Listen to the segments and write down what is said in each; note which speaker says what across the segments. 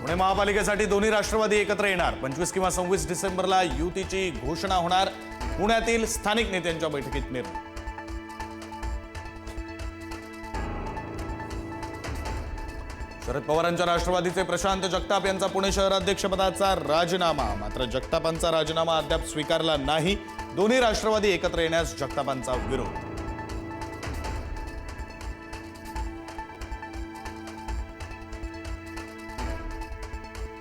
Speaker 1: पुणे महापालिकेसाठी दोन्ही राष्ट्रवादी एकत्र येणार। 25 किंवा 26 डिसेंबरला युतीची घोषणा होणार। पुण्यातील स्थानिक नेत्यांच्या बैठकीत निर्णय। शरद पवारांच्या राष्ट्रवादीचे प्रशांत जगताप यांचा पुणे शहराध्यक्षपदाचा राजीनामा। मात्र जगतापांचा राजीनामा अद्याप स्वीकारला नाही। दोन्ही राष्ट्रवादी एकत्र येण्यास जगतापांचा विरोध।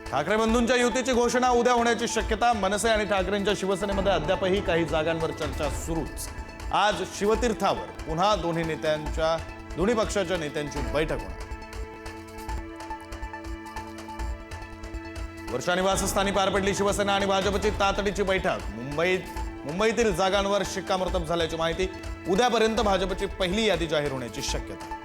Speaker 1: ठाकरे बंधूंच्या युतीची घोषणा उद्या होण्याची शक्यता। मनसे आणि ठाकरेंच्या शिवसेनेमध्ये अद्यापही काही जागांवर चर्चा सुरूच। आज शिवतीर्थावर पुन्हा दोन्ही पक्षाच्या नेत्यांची बैठक होणार। वर्षा निवासस्थानी पार पडली शिवसेना आणि भाजपची तातडीची बैठक। मुंबईतील जागांवर शिक्कामोर्तब झाल्याची माहिती। उद्यापर्यंत भाजपची पहिली यादी जाहीर होण्याची शक्यता।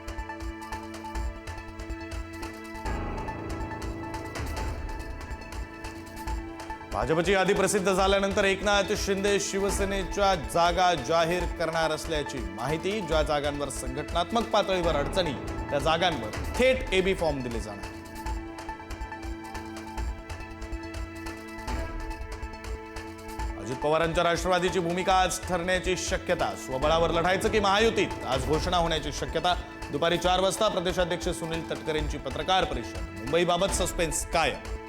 Speaker 1: भाजपची यादी प्रसिद्ध झाल्यानंतर एकनाथ शिंदे शिवसेनेच्या जागा जाहीर करणार असल्याची माहिती। ज्या जागांवर संघटनात्मक पातळीवर अडचणी त्या जागांवर थेट एबी फॉर्म दिले जाणार। अजित पवारांच्या राष्ट्रवादीची भूमिका आज ठरण्याची शक्यता। स्वबळावर लढायचं की महायुतीत, आज घोषणा होण्याची शक्यता। दुपारी 4 वाजता प्रदेशाध्यक्ष सुनील तटकरेंची पत्रकार परिषद। मुंबईबाबत सस्पेन्स कायम।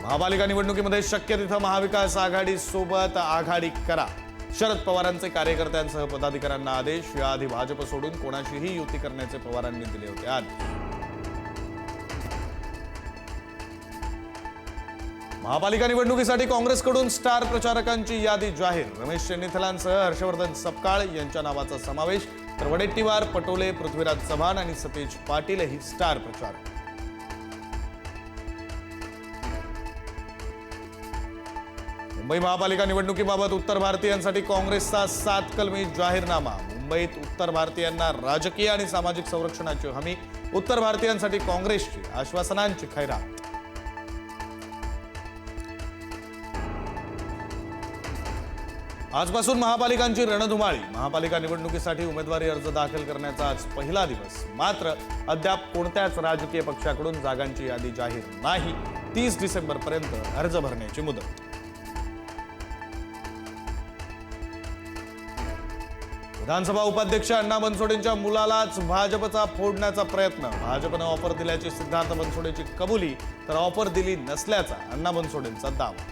Speaker 1: महापालिका निवडणुकीमध्ये शक्य तिथं महाविकास आघाडी सोबत आघाडी करा। शरद पवारांचे कार्यकर्त्यांसह पदाधिकाऱ्यांना आदेश। याआधी भाजप सोडून कोणाशीही युती करण्याचे पवारांनी दिले होते आदेश। महापालिका निवडणुकीसाठी काँग्रेसकडून स्टार प्रचारकांची यादी जाहीर। रमेश चेन्नीथलांसह हर्षवर्धन सपकाळ यांच्या नावाचा समावेश। तर वडेट्टीवार, पटोले, पृथ्वीराज चव्हाण आणि सतेज पाटीलही स्टार प्रचारक। मुंबई महापालिका निवडणुकीबाबत उत्तर भारतीयांसाठी काँग्रेसचा 7 कलमी जाहीरनामा। मुंबईत उत्तर भारतीयांना राजकीय आणि सामाजिक संरक्षणाची हमी। उत्तर भारतीयांसाठी काँग्रेसची आश्वासनांची खैरात। आजपासून महापालिकांची रणधुमाळी। महापालिका निवडणुकीसाठी उमेदवारी अर्ज दाखल करण्याचा आज पहिला दिवस। मात्र अद्याप कोणत्याच राजकीय पक्षाकडून जागांची यादी जाहीर नाही। 30 डिसेंबरपर्यंत अर्ज भरण्याची मुदत। विधानसभा उपाध्यक्ष अण्णा बनसोडेंच्या मुलालाच भाजपचा फोडण्याचा प्रयत्न। भाजपनं ऑफर दिल्याची सिद्धार्थ बनसोडेची कबुली, तर ऑफर दिली नसल्याचा अण्णा बनसोडेंचा दावा।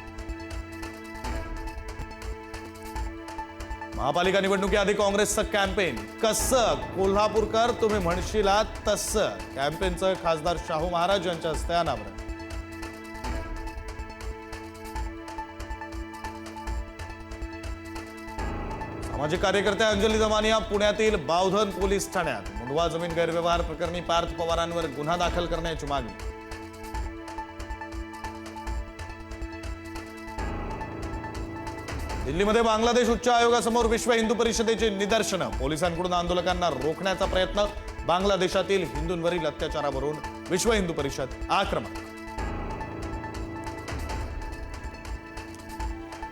Speaker 1: महापालिका निवडणुकीआधी काँग्रेसचं कॅम्पेन कसं? कोल्हापूरकर तुम्ही म्हणशीला तसं। कॅम्पेनचं खासदार शाहू महाराज यांच्या हस्ते अनावरण। सामाजिक कार्यकर्त्या अंजली दमानिया पुण्यातील बावधन पोलीस ठाण्यात। मुंडवा जमीन गैरव्यवहार प्रकरणी पार्थ पवारांवर गुन्हा दाखल करण्याची मागणी। दिल्लीमध्ये बांगलादेश उच्च आयोगासमोर विश्व हिंदू परिषदेची निदर्शनं। पोलिसांकडून आंदोलकांना रोखण्याचा प्रयत्न। बांगलादेशातील हिंदूंवरील अत्याचारावरून विश्व हिंदू परिषद आक्रमक।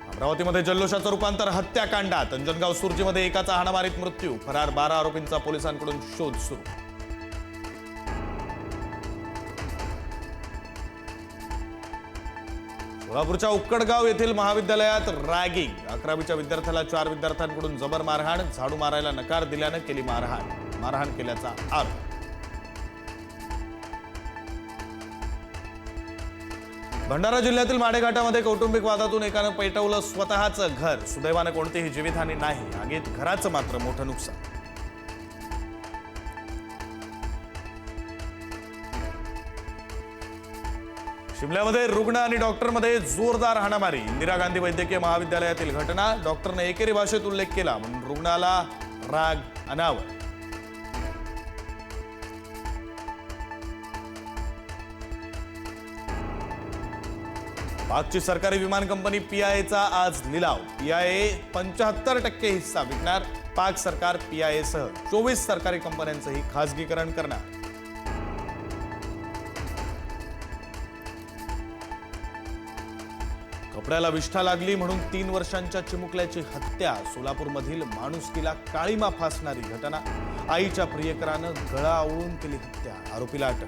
Speaker 1: अमरावतीमध्ये जल्लोषाचं रूपांतर हत्याकांडात। अंजनगाव सुरजीमध्ये एकाचा हाणामारीत मृत्यू। फरार 12 आरोपींचा पोलिसांकडून शोध सुरू। सोलापूरच्या उक्कडगाव येथील महाविद्यालयात रॅगिंग। 11वीच्या विद्यार्थ्याला 4 विद्यार्थ्यांकडून जबर मारहाण। झाडू मारायला नकार दिल्यानं केली मारहाण केल्याचा आरोप। भंडारा जिल्ह्यातील माडेघाटामध्ये कौटुंबिक वादातून एकानं पेटवलं स्वतःचं घर। सुदैवानं कोणतीही जीवितहानी नाही। आगीत घराचं मात्र मोठं नुकसान। शिमल्यामध्ये रुग्ण आणि डॉक्टरमध्ये जोरदार हाणामारी। इंदिरा गांधी वैद्यकीय महाविद्यालयातील घटना। डॉक्टरने एकेरी भाषेत उल्लेख केला म्हणून रुग्णाला राग अनावर। पाकची सरकारी विमान कंपनी पीआयएचा आज लिलाव। पीआयए 75% हिस्सा विकणार। पाक सरकार पीआयएसह 24 सरकारी कंपन्यांचंही खासगीकरण करणार। कपड्याला विष्ठा लागली म्हणून 3 वर्षांच्या चिमुकल्याची हत्या। सोलापूरमधील माणुसकीला काळीमा फासणारी घटना। आईच्या प्रियकरानं गळा आवळून केली हत्या, आरोपीला अटक.